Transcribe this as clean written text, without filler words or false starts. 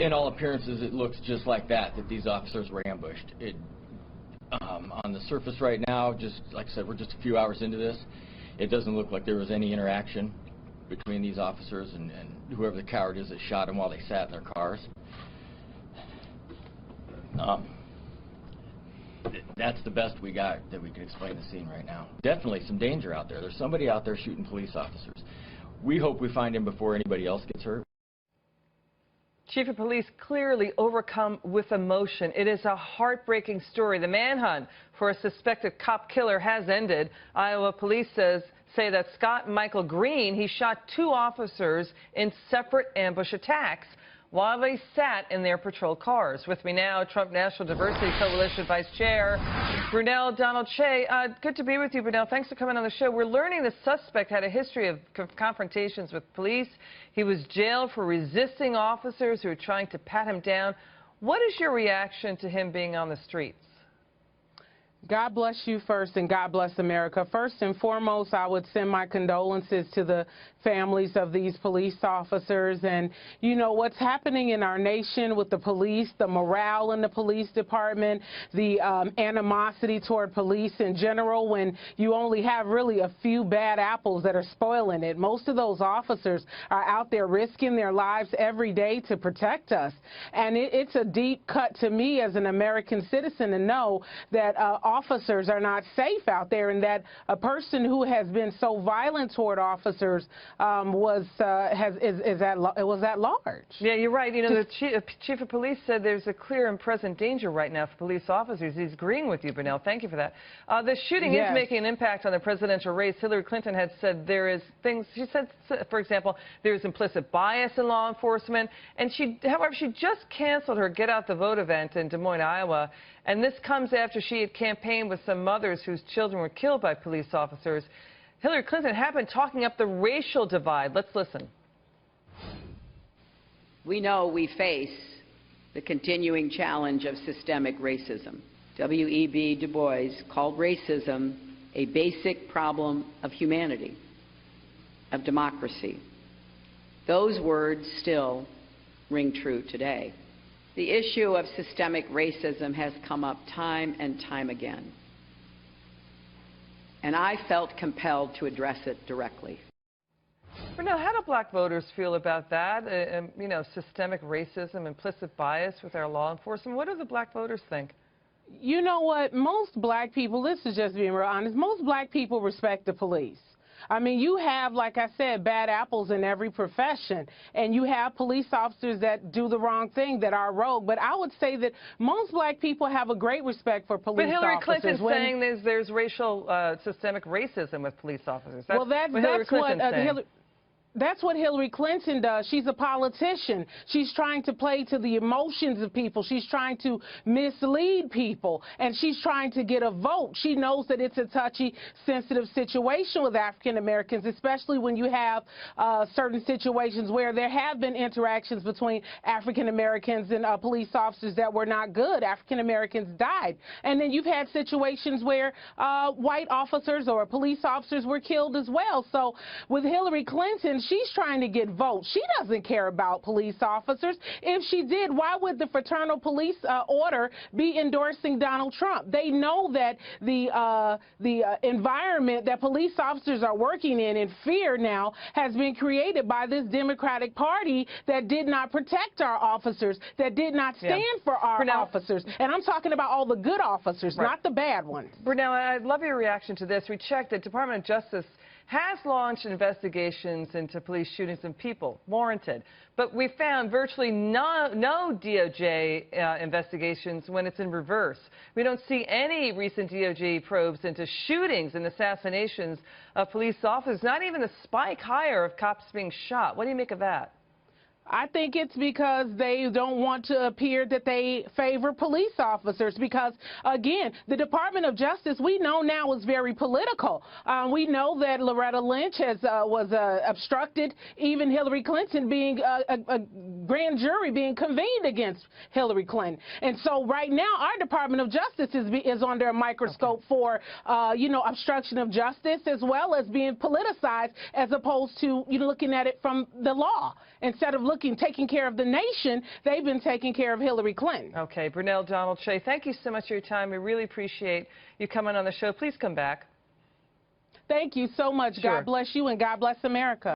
In all appearances, it looks just like that these officers were ambushed. On the surface right now, just like I said, we're just a few hours into this. It doesn't look like there was any interaction between these officers and whoever the coward is that shot them while they sat in their cars. That's the best we got that we can explain the scene right now. Definitely some danger out there. There's somebody out there shooting police officers. We hope we find him before anybody else gets hurt. Chief of Police clearly overcome with emotion. It is a heartbreaking story. The manhunt for a suspected cop killer has ended. Iowa police say that Scott Michael Green, he shot 2 officers in separate ambush attacks while they sat in their patrol cars. With me now, Trump National Diversity Coalition Vice Chair Brunell Donald-Kyei. Good to be with you, Brunell. Thanks for coming on the show. We're learning the suspect had a history of confrontations with police. He was jailed for resisting officers who were trying to pat him down. What is your reaction to him being on the streets? God bless you first, and God bless America. First and foremost, I would send my condolences to the families of these police officers. And, you know, what's happening in our nation with the police, the morale in the police department, the animosity toward police in general, when you only have really a few bad apples that are spoiling it. Most of those officers are out there risking their lives every day to protect us. And it's a deep cut to me as an American citizen to know that officers are not safe out there, and that a person who has been so violent toward officers was at large. Yeah, you're right. You know, the chief of police said there's a clear and present danger right now for police officers. He's agreeing with you, Brunell. Thank you for that. The shooting is making an impact on the presidential race. Hillary Clinton had said there is things. She said, for example, there's implicit bias in law enforcement, and however, she just canceled her Get Out the Vote event in Des Moines, Iowa. And this comes after she had campaigned with some mothers whose children were killed by police officers. Hillary Clinton had been talking up the racial divide. Let's listen. We know we face the continuing challenge of systemic racism. W.E.B. Du Bois called racism a basic problem of humanity, of democracy. Those words still ring true today. The issue of systemic racism has come up time and time again, and I felt compelled to address it directly. Brunell, how do black voters feel about that? You know, systemic racism, implicit bias with our law enforcement. What do the black voters think? You know what? Most black people, this is just being real honest, most black people respect the police. I mean, you have, like I said, bad apples in every profession, and you have police officers that do the wrong thing, that are rogue. But I would say that most black people have a great respect for police officers. But Hillary Clinton's saying there's racial, systemic racism with police officers. That's what Hillary Clinton does. She's a politician. She's trying to play to the emotions of people. She's trying to mislead people, and she's trying to get a vote. She knows that it's a touchy, sensitive situation with African Americans, especially when you have certain situations where there have been interactions between African Americans and police officers that were not good. African Americans died. And then you've had situations where white officers or police officers were killed as well. So with Hillary Clinton, she's trying to get votes. She doesn't care about police officers. If she did, why would the fraternal police order be endorsing Donald Trump? They know that the environment that police officers are working in fear now, has been created by this Democratic Party that did not protect our officers, that did not stand for our officers. And I'm talking about all the good officers, not the bad ones. Brunell, I'd love your reaction to this. We checked the Department of Justice has launched investigations into police shootings and people warranted. But we found virtually no DOJ investigations when it's in reverse. We don't see any recent DOJ probes into shootings and assassinations of police officers, not even the spike higher of cops being shot. What do you make of that? I think it's because they don't want to appear that they favor police officers because, again, the Department of Justice, we know now, is very political. We know that Loretta Lynch was obstructed, even Hillary Clinton being a grand jury being convened against Hillary Clinton. And so right now our Department of Justice is under a microscope for, you know, obstruction of justice, as well as being politicized, as opposed to, you know, looking at it from the law instead of looking taking care of the nation, they've been taking care of Hillary Clinton. Okay, Brunell, Donald-Kyei, thank you so much for your time. We really appreciate you coming on the show. Please come back. Thank you so much. Sure. God bless you and God bless America.